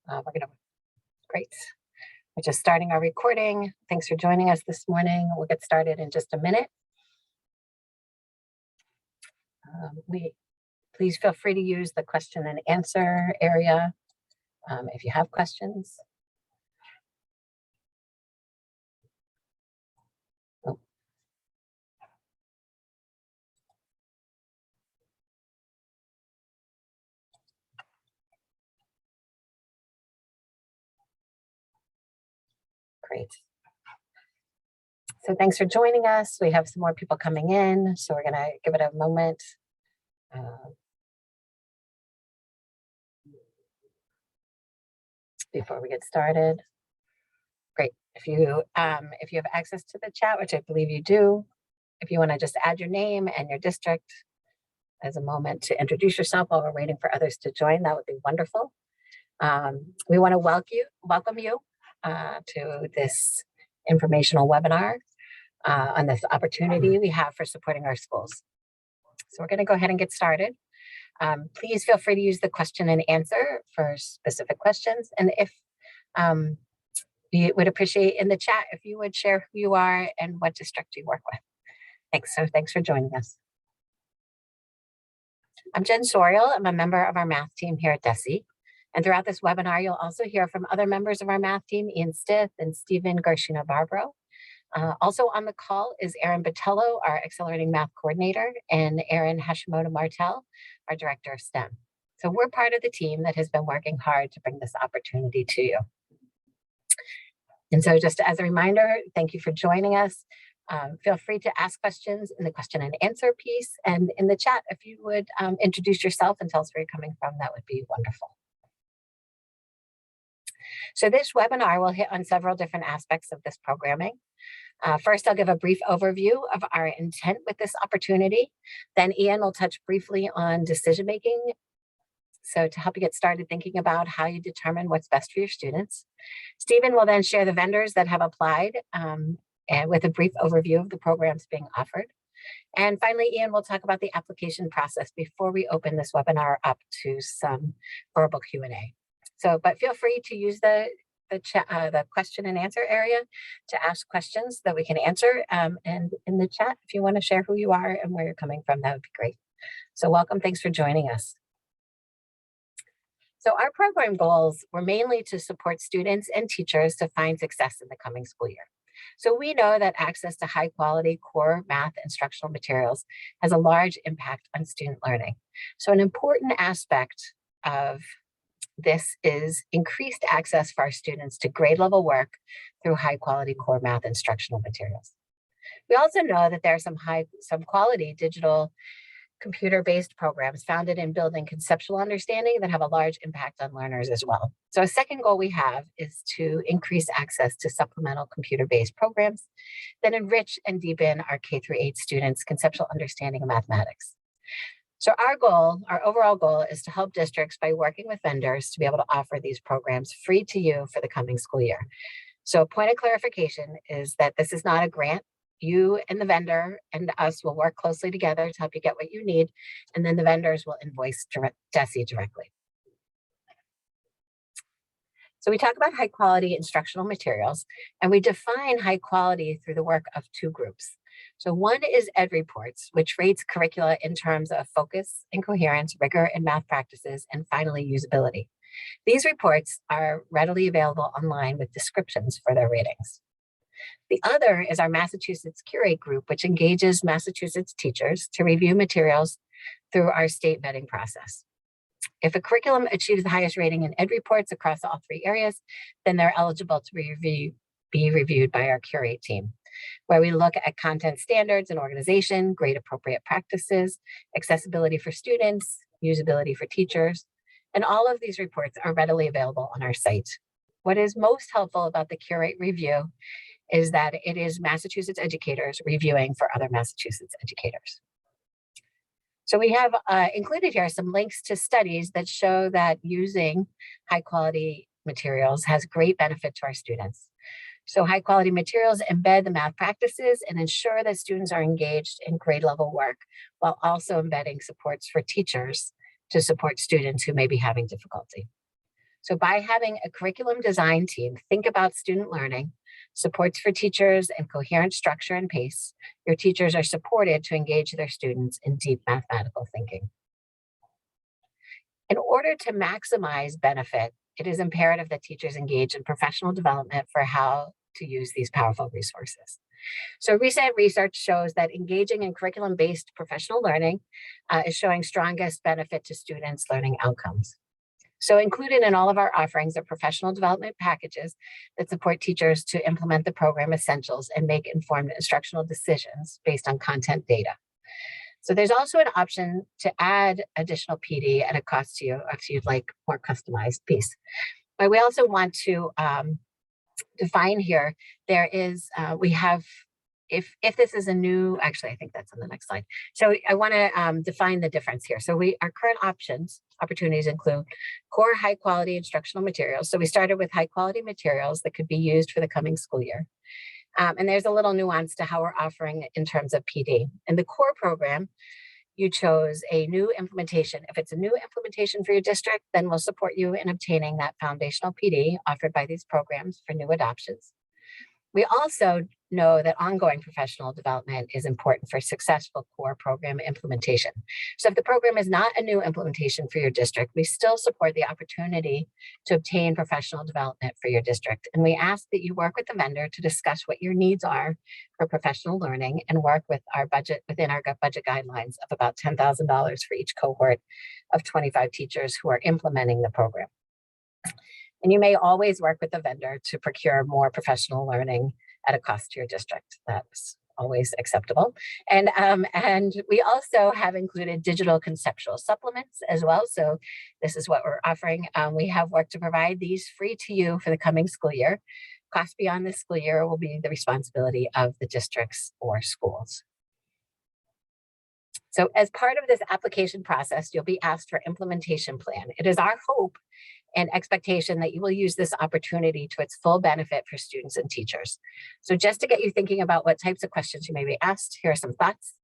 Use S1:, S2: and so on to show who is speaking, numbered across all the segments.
S1: Great. We're just starting our recording. Thanks for joining us this morning. We'll get started in just a minute. Please feel free to use the question and answer area if you have questions. Great. So thanks for joining us. We have some more people coming in, so we're gonna give it a moment. Before we get started. Great. If you have access to the chat, which I believe you do, if you want to just add your name and your district as a moment to introduce yourself while we're waiting for others to join, that would be wonderful. We want to welcome you to this informational webinar on this opportunity we have for supporting our schools. So we're going to go ahead and get started. Please feel free to use the question and answer for specific questions. And if we would appreciate in the chat if you would share who you are and what district you work with. Thanks for joining us. I'm Jen Sorial. I'm a member of our math team here at DESE. And throughout this webinar, you'll also hear from other members of our math team, Ian Stith and Stephen Garshina-Barbaro. Also on the call is Erin Botello, our Accelerating Math Coordinator, and Erin Hashimoto-Martel, our Director of STEM. So we're part of the team that has been working hard to bring this opportunity to you. And so just as a reminder, thank you for joining us. Feel free to ask questions in the question and answer piece, and in the chat, if you would introduce yourself and tell us where you're coming from, that would be wonderful. So this webinar will hit on several different aspects of this programming. First, I'll give a brief overview of our intent with this opportunity. Then Ian will touch briefly on decision-making. So to help you get started thinking about how you determine what's best for your students. Stephen will then share the vendors that have applied and with a brief overview of the programs being offered. And finally, Ian will talk about the application process before we open this webinar up to some verbal Q&A. So, but feel free to use the question and answer area to ask questions that we can answer. And in the chat, if you want to share who you are and where you're coming from, that would be great. So welcome, thanks for joining us. So our program goals were mainly to support students and teachers to find success in the coming school year. So we know that access to high quality core math instructional materials has a large impact on student learning. So an important aspect of this is increased access for our students to grade level work through high quality core math instructional materials. We also know that there are some quality digital computer-based programs founded in building conceptual understanding that have a large impact on learners as well. So a second goal we have is to increase access to supplemental computer-based programs that enrich and deepen our K-8 students' conceptual understanding of mathematics. So our overall goal is to help districts by working with vendors to be able to offer these programs free to you for the coming school year. So a point of clarification is that this is not a grant. You and the vendor and us will work closely together to help you get what you need, and then the vendors will invoice DESE directly. So we talk about high quality instructional materials, and we define high quality through the work of two groups. So one is Ed Reports, which rates curricula in terms of focus and coherence, rigor in math practices, and finally usability. These reports are readily available online with descriptions for their ratings. The other is our Massachusetts Curate Group, which engages Massachusetts teachers to review materials through our state vetting process. If a curriculum achieves the highest rating in Ed Reports across all three areas, then they're eligible to be reviewed by our Curate team, where we look at content standards and organization, grade appropriate practices, accessibility for students, usability for teachers, and all of these reports are readily available on our site. What is most helpful about the Curate review is that it is Massachusetts educators reviewing for other Massachusetts educators. So we have included here some links to studies that show that using high quality materials has great benefit to our students. So high quality materials embed the math practices and ensure that students are engaged in grade level work, while also embedding supports for teachers to support students who may be having difficulty. So by having a curriculum design team think about student learning, supports for teachers, and coherent structure and pace, your teachers are supported to engage their students in deep mathematical thinking. In order to maximize benefit, it is imperative that teachers engage in professional development for how to use these powerful resources. So recent research shows that engaging in curriculum-based professional learning is showing strongest benefit to students' learning outcomes. So included in all of our offerings are professional development packages that support teachers to implement the program essentials and make informed instructional decisions based on content data. So there's also an option to add additional PD at a cost to you if you'd like more customized piece. But we also want to define here, there is, we have, if this is a new, actually, I think that's on the next slide. So I want to define the difference here. So our current opportunities include core high quality instructional materials. So we started with high quality materials that could be used for the coming school year. And there's a little nuance to how we're offering it in terms of PD. In the core program, you chose a new implementation. If it's a new implementation for your district, then we'll support you in obtaining that foundational PD offered by these programs for new adoptions. We also know that ongoing professional development is important for successful core program implementation. So if the program is not a new implementation for your district, we still support the opportunity to obtain professional development for your district. And we ask that you work with the vendor to discuss what your needs are for professional learning and work with our budget within our budget guidelines of about $10,000 for each cohort of 25 teachers who are implementing the program. And you may always work with the vendor to procure more professional learning at a cost to your district. That's always acceptable. And we also have included digital conceptual supplements as well. So this is what we're offering. We have worked to provide these free to you for the coming school year. Cost beyond this school year will be the responsibility of the districts or schools. So as part of this application process, you'll be asked for implementation plan. It is our hope and expectation that you will use this opportunity to its full benefit for students and teachers. So just to get you thinking about what types of questions you may be asked, here are some thoughts.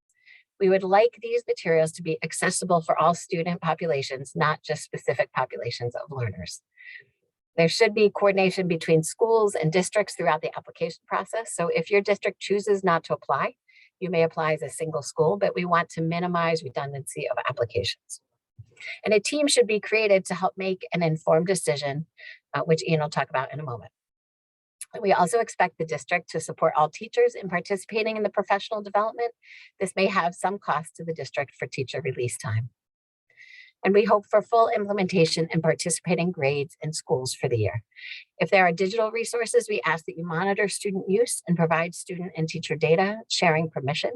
S1: We would like these materials to be accessible for all student populations, not just specific populations of learners. There should be coordination between schools and districts throughout the application process. So if your district chooses not to apply, you may apply as a single school, but we want to minimize redundancy of applications. And a team should be created to help make an informed decision, which Ian will talk about in a moment. We also expect the district to support all teachers in participating in the professional development. This may have some cost to the district for teacher release time. And we hope for full implementation and participating grades in schools for the year. If there are digital resources, we ask that you monitor student use and provide student and teacher data, sharing permission.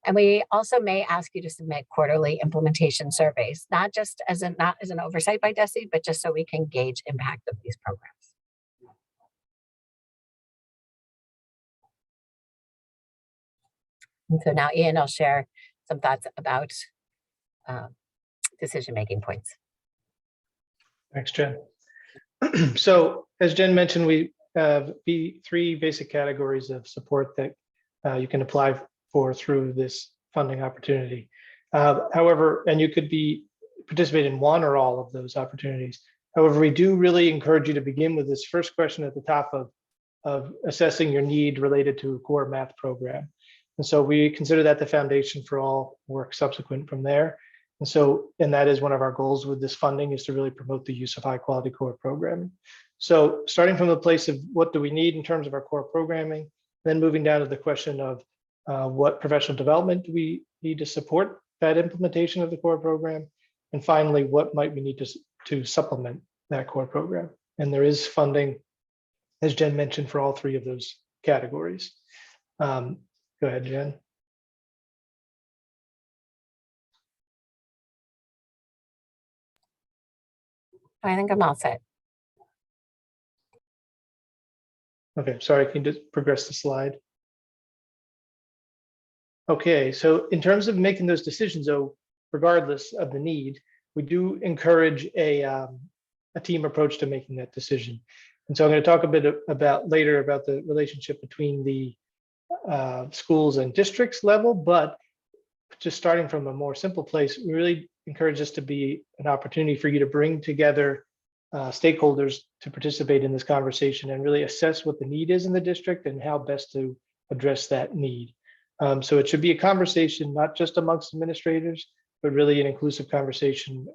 S1: And we also may ask you to submit quarterly implementation surveys, not as an oversight by DESE, but just so we can gauge impact of these programs. And so now Ian will share some thoughts about decision-making points.
S2: Thanks, Jen. So as Jen mentioned, we have three basic categories of support that you can apply for through this funding opportunity. However, and you could participate in one or all of those opportunities. However, we do really encourage you to begin with this first question at the top of assessing your need related to a core math program. And so we consider that the foundation for all work subsequent from there. And that is one of our goals with this funding, is to really promote the use of high quality core programming. So starting from the place of what do we need in terms of our core programming, then moving down to the question of what professional development do we need to support that implementation of the core program? And finally, what might we need to supplement that core program? And there is funding, as Jen mentioned, for all three of those categories. Go ahead, Jen.
S1: I think I'm all set.
S2: Okay, sorry, can you just progress the slide? Okay, so in terms of making those decisions, though, regardless of the need, we do encourage a team approach to making that decision. And so I'm going to talk a bit later about the relationship between the schools and districts level, but just starting from a more simple place, we really encourage this to be an opportunity for you to bring together stakeholders to participate in this conversation and really assess what the need is in the district and how best to address that need. So it should be a conversation, not just amongst administrators, but really an inclusive conversation,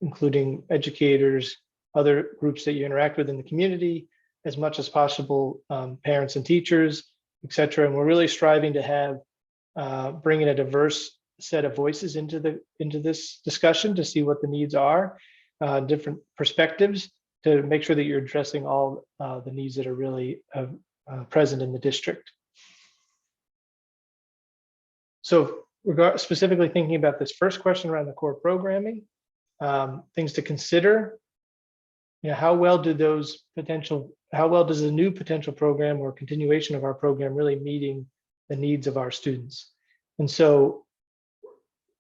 S2: including educators, other groups that you interact with in the community, as much as possible, parents and teachers, et cetera. And we're really striving to have, bring in a diverse set of voices into this discussion to see what the needs are, different perspectives, to make sure that you're addressing all the needs that are really present in the district. So specifically thinking about this first question around the core programming, things to consider, how well does a new potential program or continuation of our program really meeting the needs of our students? And so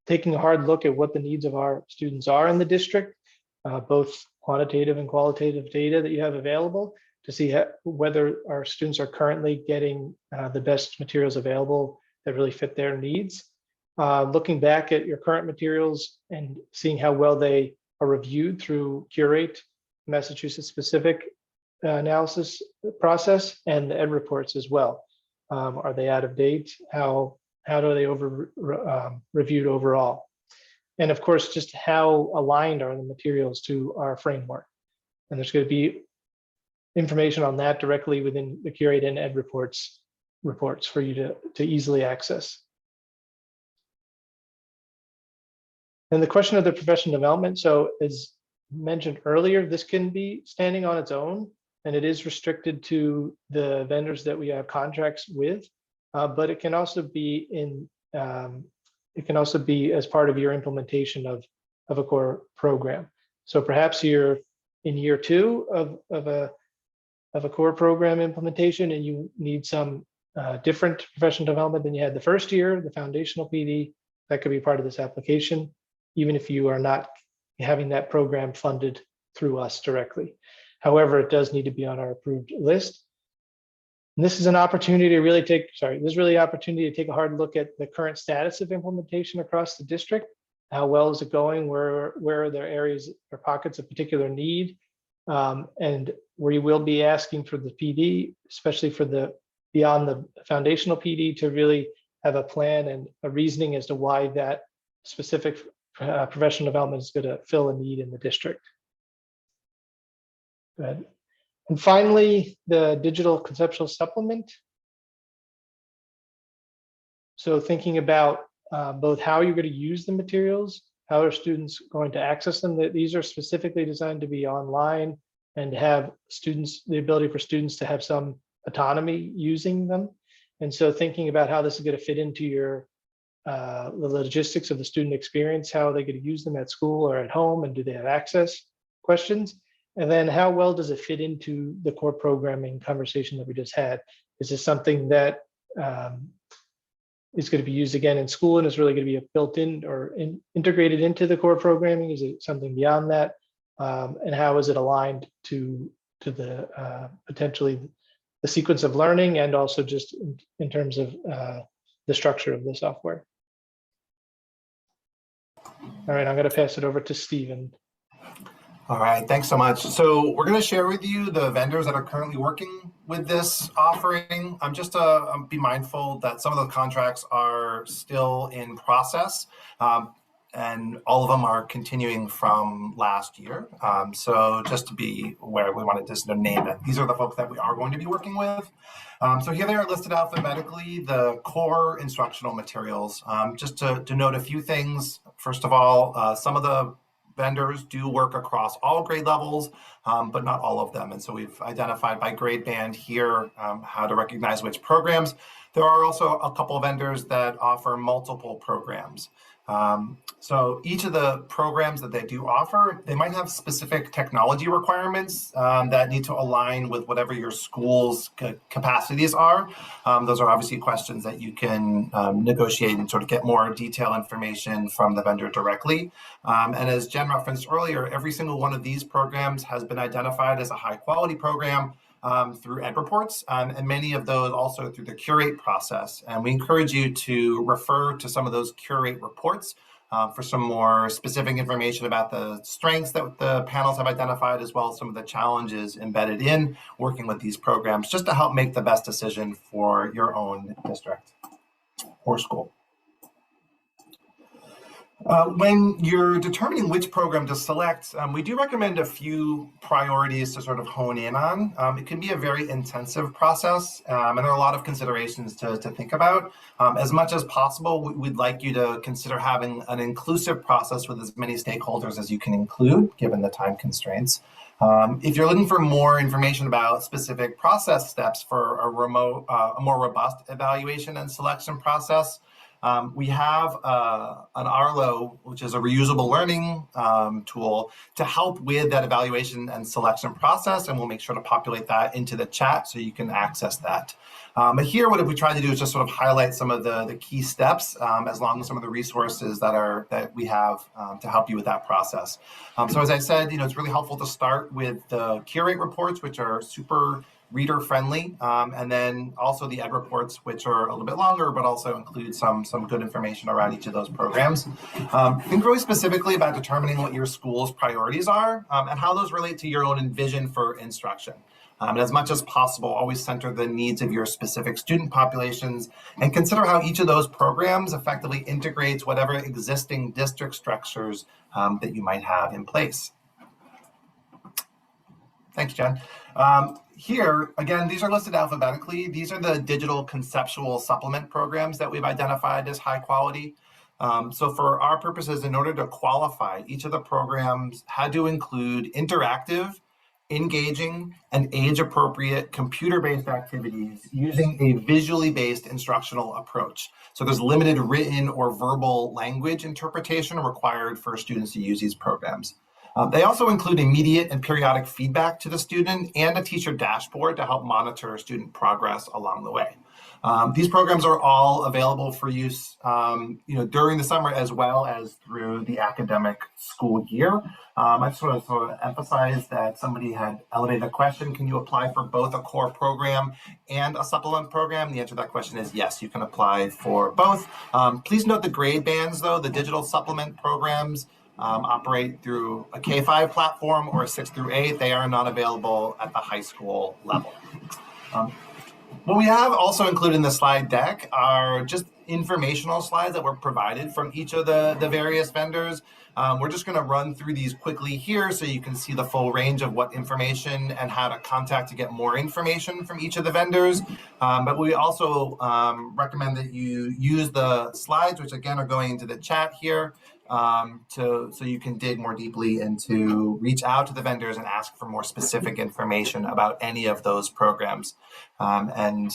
S2: taking a hard look at what the needs of our students are in the district, both quantitative and qualitative data that you have available to see whether our students are currently getting the best materials available that really fit their needs. Looking back at your current materials and seeing how well they are reviewed through Curate, Massachusetts specific analysis process, and the ed reports as well. Are they out of date? How do they reviewed overall? And of course, just how aligned are the materials to our framework? And there's going to be information on that directly within the Curate and ed reports for you to easily access. And the question of the professional development. So as mentioned earlier, this can be standing on its own, and it is restricted to the vendors that we have contracts with, but it can also be as part of your implementation of a core program. So perhaps you're in year 2 of a core program implementation, and you need some different professional development than you had the first year, the foundational PD. That could be part of this application, even if you are not having that program funded through us directly. However, it does need to be on our approved list. And this is an opportunity to really take a hard look at the current status of implementation across the district. How well is it going? Where are there areas or pockets of particular need? And where you will be asking for the PD, especially for beyond the foundational PD, to really have a plan and a reasoning as to why that specific professional development is going to fill a need in the district. Good. And finally, the digital conceptual supplement. So thinking about both how you're going to use the materials, how are students going to access them. These are specifically designed to be online and have the ability for students to have some autonomy using them. And so thinking about how this is going to fit into the logistics of the student experience, how are they going to use them at school or at home, and do they have access questions? And then how well does it fit into the core programming conversation that we just had? Is this something that is going to be used again in school and is really going to be built in or integrated into the core programming? Is it something beyond that? And how is it aligned to the potentially the sequence of learning, and also just in terms of the structure of the software? All right, I'm going to pass it over to Stephen.
S3: All right, thanks so much. So we're going to share with you the vendors that are currently working with this offering. I'm just be mindful that some of the contracts are still in process, and all of them are continuing from last year. So just to be aware, we wanted to just name that these are the folks that we are going to be working with. So here they are listed alphabetically, the Core Instructional Materials. Just to note a few things. First of all, some of the vendors do work across all grade levels, but not all of them. And so we've identified by grade band here how to recognize which programs. There are also a couple of vendors that offer multiple programs. So each of the programs that they do offer, they might have specific technology requirements that need to align with whatever your school's capacities are. Those are obviously questions that you can negotiate and sort of get more detailed information from the vendor directly. And as Jen referenced earlier, every single one of these programs has been identified as a high quality program through ed reports, and many of those also through the Curate process. And we encourage you to refer to some of those Curate reports for some more specific information about the strengths that the panels have identified, as well as some of the challenges embedded in working with these programs, just to help make the best decision for your own district or school. When you're determining which program to select, we do recommend a few priorities to sort of hone in on. It can be a very intensive process, and there are a lot of considerations to think about. As much as possible, we'd like you to consider having an inclusive process with as many stakeholders as you can include, given the time constraints. If you're looking for more information about specific process steps for a more robust evaluation and selection process, we have an Arlo, which is a reusable learning tool, to help with that evaluation and selection process, and we'll make sure to populate that into the chat so you can access that. But here, what we try to do is just sort of highlight some of the key steps, as long as some of the resources that we have to help you with that process. So as I said, it's really helpful to start with the curate reports, which are super reader friendly, and then also the ed reports, which are a little bit longer, but also include some good information around each of those programs. Think really specifically about determining what your school's priorities are, and how those relate to your own vision for instruction. And as much as possible, always center the needs of your specific student populations, and consider how each of those programs effectively integrates whatever existing district structures that you might have in place. Thanks, Jen. Here, again, these are listed alphabetically. These are the digital conceptual supplement programs that we've identified as high quality. So for our purposes, in order to qualify, each of the programs had to include interactive, engaging, and age-appropriate computer-based activities using a visually based instructional approach. So there's limited written or verbal language interpretation required for students to use these programs. They also include immediate and periodic feedback to the student and a teacher dashboard to help monitor student progress along the way. These programs are all available for use during the summer as well as through the academic school year. I just want to sort of emphasize that somebody had elevated a question: can you apply for both a core program and a supplement program? The answer to that question is yes, you can apply for both. Please note the grade bands, though. The digital supplement programs operate through a K-5 platform or a 6 through 8. They are not available at the high school level. What we have also included in the slide deck are just informational slides that were provided from each of the various vendors. We're just going to run through these quickly here so you can see the full range of what information and how to contact to get more information from each of the vendors. But we also recommend that you use the slides, which again are going into the chat here, so you can dig more deeply and to reach out to the vendors and ask for more specific information about any of those programs. And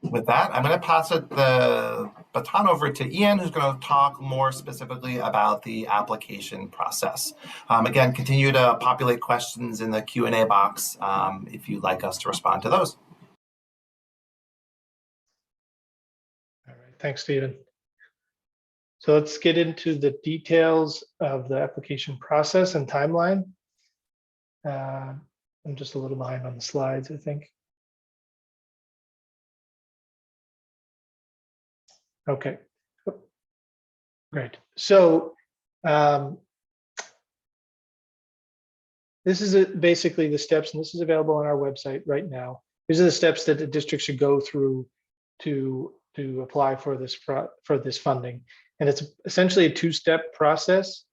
S3: with that, I'm going to pass the baton over to Ian, who's going to talk more specifically about the application process. Again, continue to populate questions in the Q&A box if you'd like us to respond to those.
S2: All right, thanks, Stephen. So let's get into the details of the application process and timeline. I'm just a little behind on the slides, I think. Okay, great. So this is basically the steps, and this is available on our website right now. These are the steps that the district should go through to apply for this funding. And it's essentially a two-step process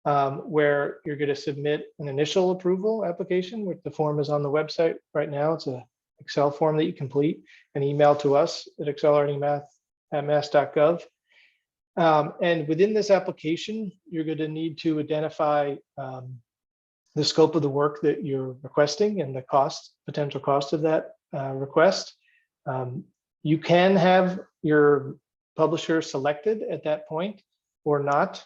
S2: where you're going to submit an initial approval application, which the form is on the website right now. It's an Excel form that you complete and email to us at acceleratingmath@mass.gov. And within this application, you're going to need to identify the scope of the work that you're requesting and the potential cost of that request. You can have your publisher selected at that point or not.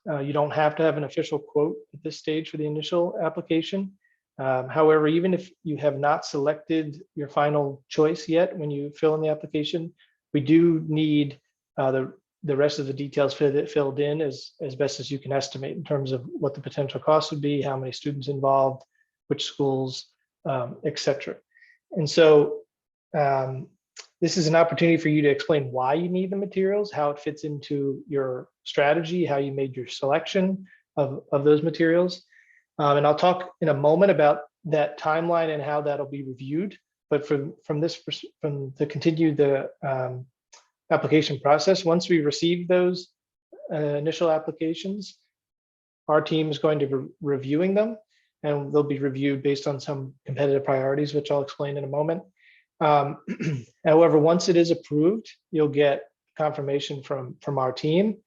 S2: You don't have to have an official quote at this stage for the initial application. However, even if you have not selected your final choice yet when you fill in the application, we do need the rest of the details filled in as best as you can estimate in terms of what the potential cost would be, how many students involved, which schools, etc. And so this this is an opportunity for you to explain why you need the materials, how it fits into your strategy, how you made your selection of those materials. And I'll talk in a moment about that timeline and how that'll be reviewed. But from to continue the application process, once we receive those initial applications, our team is going to be reviewing them, and they'll be reviewed based on some competitive priorities, which I'll explain in a moment. However, once it is approved, you'll get confirmation from our team,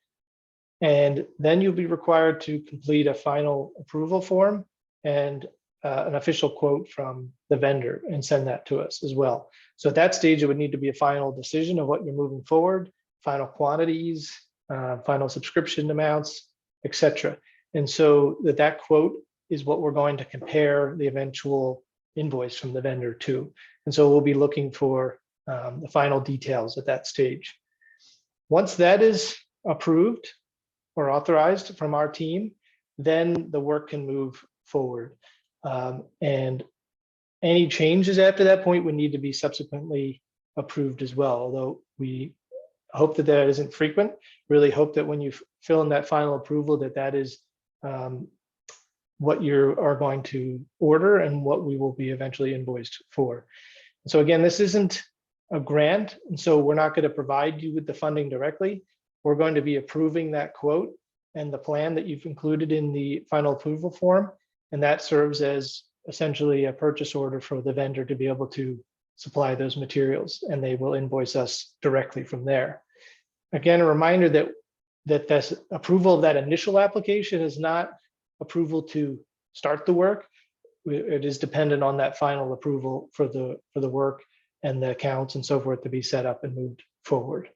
S2: and then you'll be required to complete a final approval form and an official quote from the vendor and send that to us as well. So at that stage, it would need to be a final decision of what you're moving forward, final quantities, final subscription amounts, etc. And so that quote is what we're going to compare the eventual invoice from the vendor to. And so we'll be looking for the final details at that stage. Once that is approved or authorized from our team, then the work can move forward. And any changes after that point would need to be subsequently approved as well. Although we hope that that isn't frequent, really hope that when you fill in that final approval, that is what you are going to order and what we will be eventually invoiced for. So again, this isn't a grant, and so we're not going to provide you with the funding directly. We're going to be approving that quote and the plan that you've included in the final approval form, and that serves as essentially a purchase order for the vendor to be able to supply those materials, and they will invoice us directly from there. Again, a reminder that this approval of that initial application is not approval to start the work. It is dependent on that final approval for the work and the accounts and so forth to be set up and moved forward.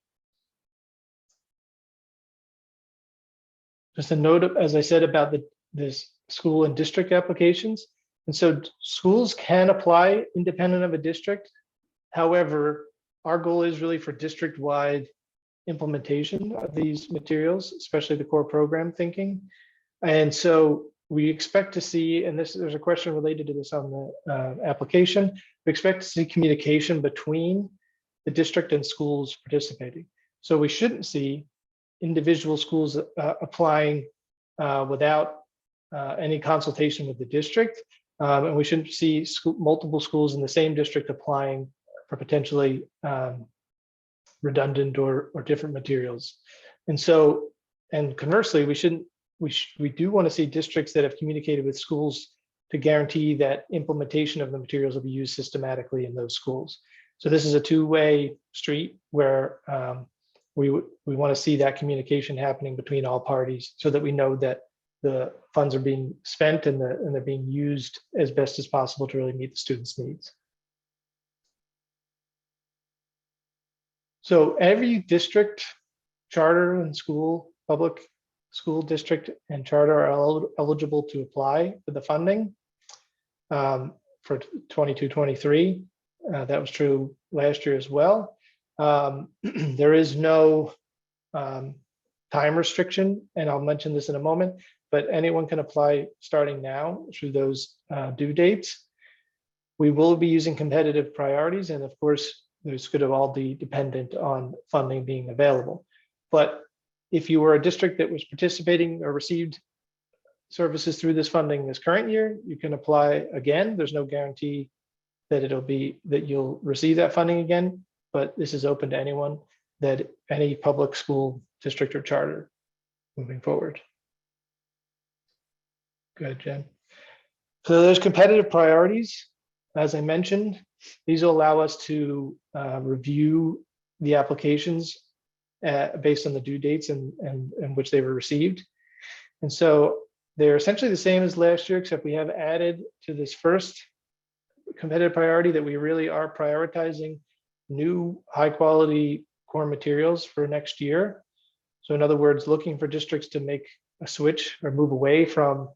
S2: Just a note, as I said, about this school and district applications. And so schools can apply independent of a district. However, our goal is really for district-wide implementation of these materials, especially the core program thinking. And so we expect to see, and there's a question related to this on the application, we expect to see communication between the district and schools participating. So we shouldn't see individual schools applying without any consultation with the district. And we shouldn't see multiple schools in the same district applying for potentially redundant or different materials. And so, and conversely, we do want to see districts that have communicated with schools to guarantee that implementation of the materials will be used systematically in those schools. So this is a two-way street where we want to see that communication happening between all parties so that we know that the funds are being spent and they're being used as best as possible to really meet the students' needs. So every district, charter and school, public school district and charter are eligible to apply for the funding for 22-23. That was true last year as well. There is no time restriction, and I'll mention this in a moment, but anyone can apply starting now through those due dates. We will be using competitive priorities, and of course, this could all be dependent on funding being available. But if you were a district that was participating or received services through this funding this current year, you can apply again. There's no guarantee that you'll receive that funding again, but this is open to anyone, that any public school district or charter moving forward. Go ahead, Jen. So there's competitive priorities. As I mentioned, these will allow us to review the applications based on the due dates in which they were received. And so they're essentially the same as last year, except we have added to this first competitive priority that we really are prioritizing new high quality core materials for next year. So in other words, looking for districts to make a switch or move away from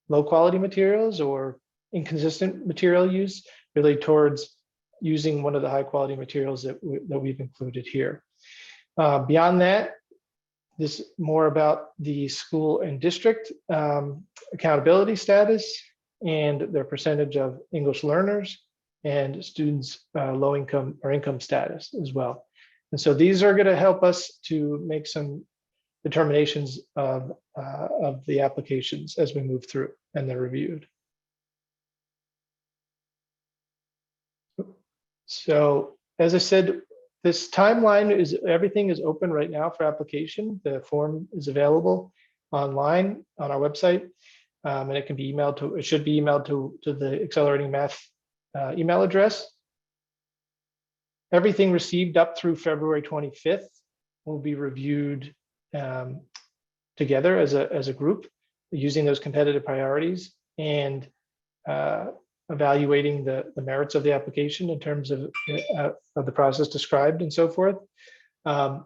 S2: low quality materials or inconsistent material use, really towards using one of the high quality materials that we've included here. Beyond that, this is more about the school and district accountability status and their percentage of English learners and students low income or income status as well. And so these are going to help us to make some determinations of the applications as we move through and they're reviewed. So as I said, this timeline is, everything is open right now for application. The form is available online on our website, and it can be emailed to, it should be emailed to the Accelerating Math email address. Everything received up through February 25th will be reviewed together as a group using those competitive priorities and evaluating the merits of the application in terms of the process described and so forth. At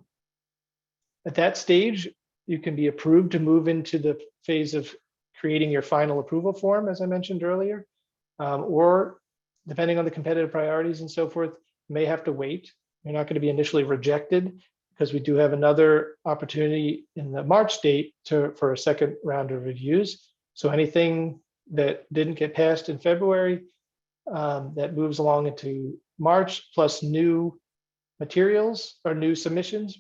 S2: that stage, you can be approved to move into the phase of creating your final approval form, as I mentioned earlier, or depending on the competitive priorities and so forth, you may have to wait. You're not going to be initially rejected because we do have another opportunity in the March date for a second round of reviews. So anything that didn't get passed in February that moves along into March, plus new materials or new submissions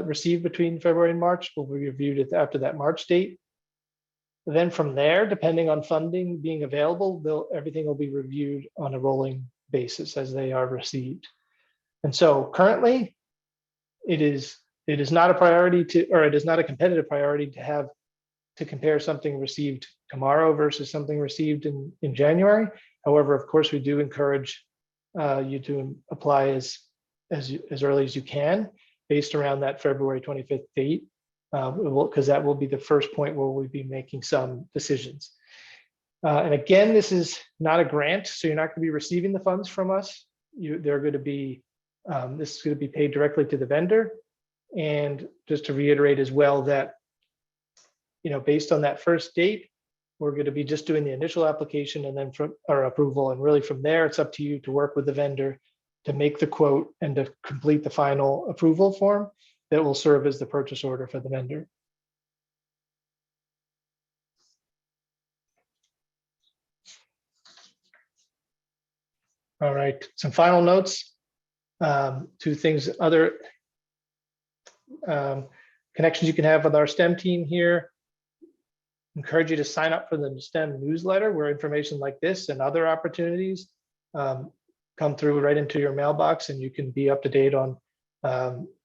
S2: received between February and March will be reviewed after that March date. Then from there, depending on funding being available, everything will be reviewed on a rolling basis as they are received. And so currently, it is not a priority to, or it is not a competitive priority to have to compare something received tomorrow versus something received in January. However, of course, we do encourage you to apply as early as you can, based around that February 25th date, because that will be the first point where we'll be making some decisions. And again, this is not a grant, so you're not going to be receiving the funds from us. They're going to be, this is going to be paid directly to the vendor. And just to reiterate as well that, based on that first date, we're going to be just doing the initial application and then from our approval. And really from there, it's up to you to work with the vendor to make the quote and to complete the final approval form that will serve as the purchase order for the vendor. All right, some final notes. Two things, other connections you can have with our STEM team here. Encourage you to sign up for the STEM newsletter, where information like this and other opportunities come through right into your mailbox, and you can be up to date on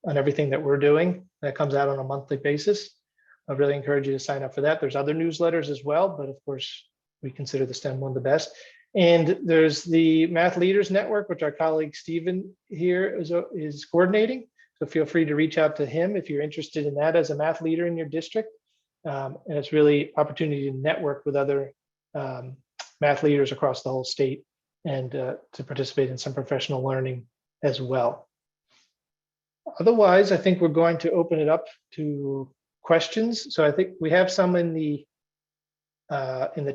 S2: everything that we're doing. That comes out on a monthly basis. I really encourage you to sign up for that. There's other newsletters as well, but of course, we consider the STEM one the best. And there's the Math Leaders Network, which our colleague Stephen here is coordinating. So feel free to reach out to him if you're interested in that as a math leader in your district. And it's really opportunity to network with other math leaders across the whole state and to participate in some professional learning as well. Otherwise, I think we're going to open it up to questions. So I think we have some in the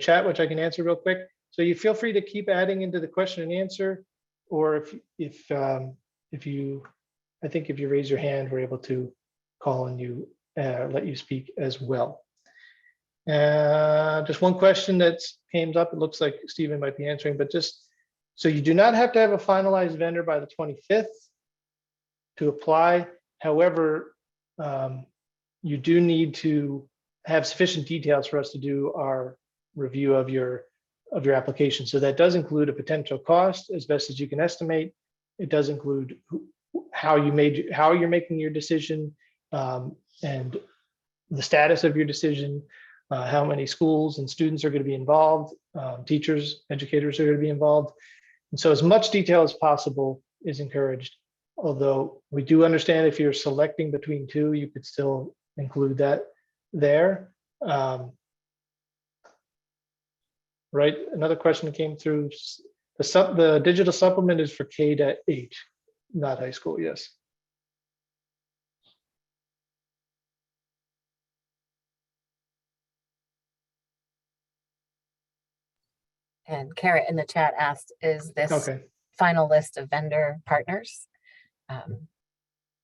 S2: chat, which I can answer real quick. So you feel free to keep adding into the question and answer, or if you raise your hand, we're able to call on you, let you speak as well. Just one question that came up. It looks like Stephen might be answering, but just so you do not have to have a finalized vendor by the 25th to apply. However, you do need to have sufficient details for us to do our review of your application. So that does include a potential cost as best as you can estimate. It does include how you're making your decision, and the status of your decision, how many schools and students are going to be involved, teachers, educators are going to be involved. And so as much detail as possible is encouraged. Although we do understand if you're selecting between two, you could still include that there. Right, another question came through. The digital supplement is for K-8, not high school, yes.
S1: And Kara in the chat asked, is this
S2: Okay.
S1: final list of vendor partners?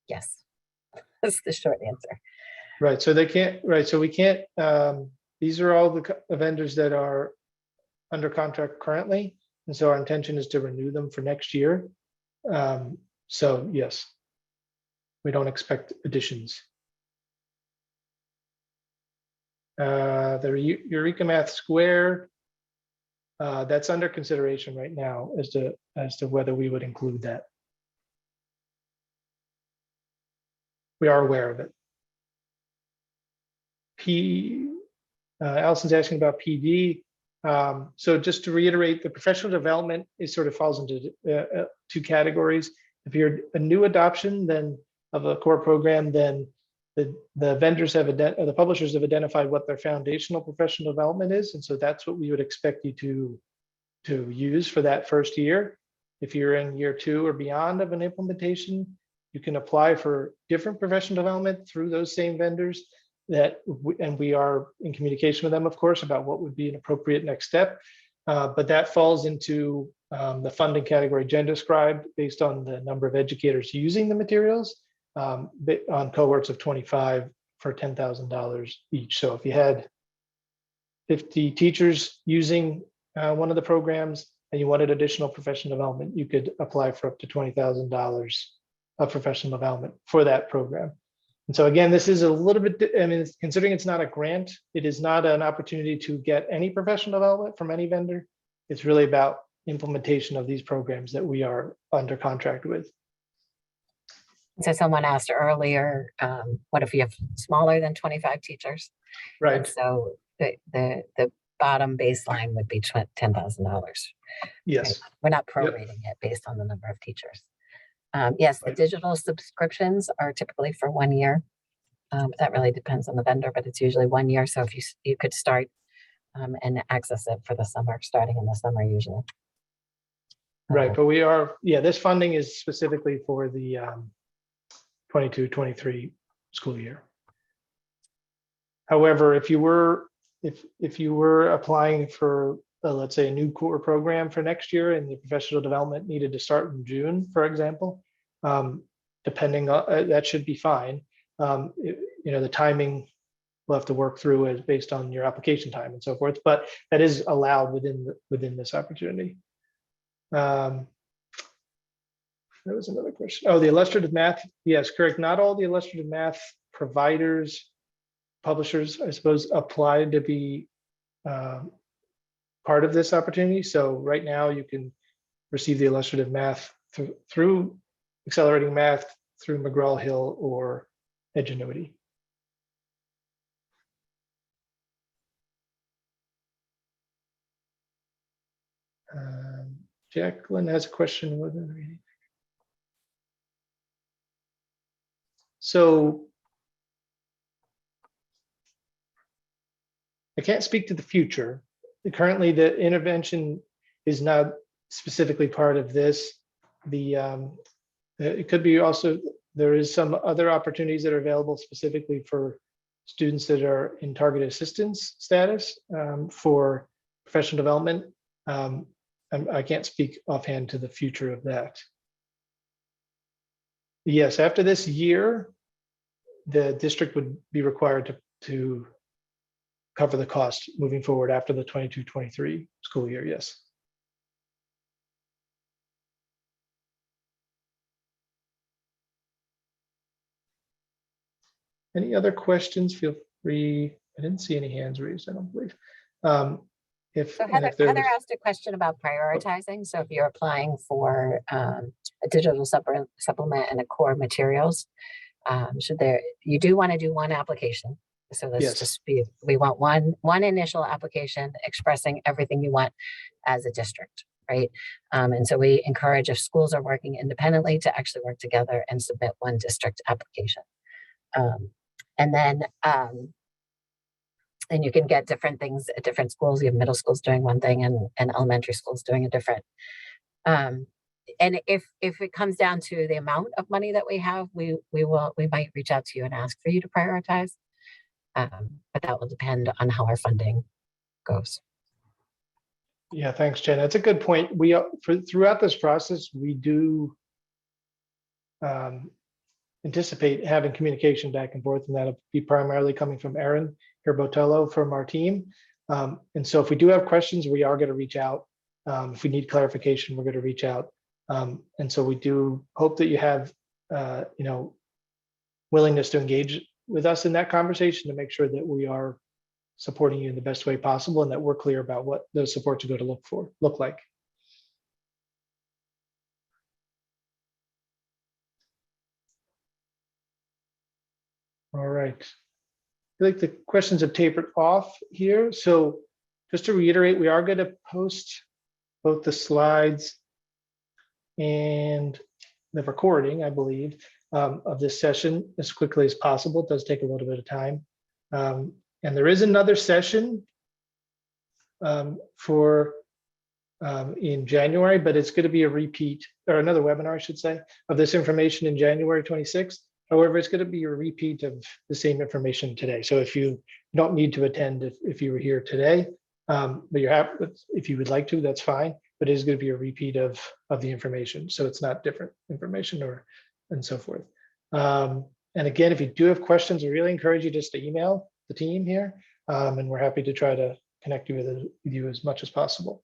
S1: Yes, that's the short answer.
S2: Right, so they can't, right, so we can't, these are all the vendors that are under contract currently. And so our intention is to renew them for next year. So yes, we don't expect additions. The Eureka Math Square, that's under consideration right now as to whether we would include that. We are aware of it. Allison's asking about PD. So just to reiterate, the professional development sort of falls into two categories. If you're a new adoption then of a core program, then the vendors have the publishers have identified what their foundational professional development is, and so that's what we would expect you to use for that first year. If you're in year 2 or beyond of an implementation, you can apply for different professional development through those same vendors. And we are in communication with them, of course, about what would be an appropriate next step. But that falls into the funding category Jen described based on the number of educators using the materials on cohorts of 25 for $10,000 each. So if you had 50 teachers using one of the programs and you wanted additional professional development, you could apply for up to $20,000 of professional development for that program. And so again, this is a little bit, I mean, considering it's not a grant, it is not an opportunity to get any professional development from any vendor. It's really about implementation of these programs that we are under contract with.
S1: So someone asked earlier, what if you have smaller than 25 teachers?
S2: Right.
S1: And so the bottom baseline would be $10,000.
S2: Yes.
S1: Right? We're not prorating it based on the number of teachers. Yes, the digital subscriptions are typically for 1 year. That really depends on the vendor, but it's usually 1 year. So if you could start and access it for the summer, starting in the summer usually.
S2: Right, but we are, yeah, this funding is specifically for the 22-23 school year. However, if you were applying for let's say a new core program for next year and the professional development needed to start in June, for example, depending on that should be fine. The timing we'll have to work through is based on your application time and so forth, but that is allowed within this opportunity. There was another question. Oh, the illustrative math. Yes, correct. Not all the illustrative math providers, publishers, I suppose, applied to be part of this opportunity. So right now you can receive the illustrative math through Accelerating Math, through McGraw-Hill or Edgenuity. Jacqueline has a question. So I can't speak to the future. Currently, the intervention is not specifically part of this. It could be also, there is some other opportunities that are available specifically for students that are in target assistance status for professional development. I can't speak offhand to the future of that. Yes, after this year, the district would be required to cover the cost moving forward after the 22-23 school year, yes. Any other questions? Feel free. I didn't see any hands raised, I don't believe.
S1: Heather asked a question about prioritizing. So if you're applying for a digital supplement and a core materials, you do want to do one application. So let's just we want one initial application expressing everything you want as a district, right? And so we encourage, if schools are working independently, to actually work together and submit one district application. And then and you can get different things at different schools. You have middle schools doing one thing and elementary schools doing a different. And if it comes down to the amount of money that we have, we might reach out to you and ask for you to prioritize. But that will depend on how our funding goes.
S2: Yeah, thanks, Jen. That's a good point. Throughout this process, we do anticipate having communication back and forth, and that'll be primarily coming from Erin Botello from our team. And so if we do have questions, we are going to reach out If we need clarification, we're going to reach out. And so we do hope that you have, willingness to engage with us in that conversation to make sure that we are supporting you in the best way possible and that we're clear about what those supports are going to look like. All right. I feel like the questions have tapered off here. So just to reiterate, we are going to post both the slides and the recording, I believe, of this session as quickly as possible. It does take a little bit of time. And there is another session in January, but it's going to be a repeat, or another webinar, I should say, of this information in January 26th. However, it's going to be a repeat of the same information today. So if you don't need to attend if you were here today, but you have, if you would like to, that's fine. But it is going to be a repeat of the information. So it's not different information and so forth. And again, if you do have questions, I really encourage you just to email the team here. And we're happy to try to connect you with you as much as possible.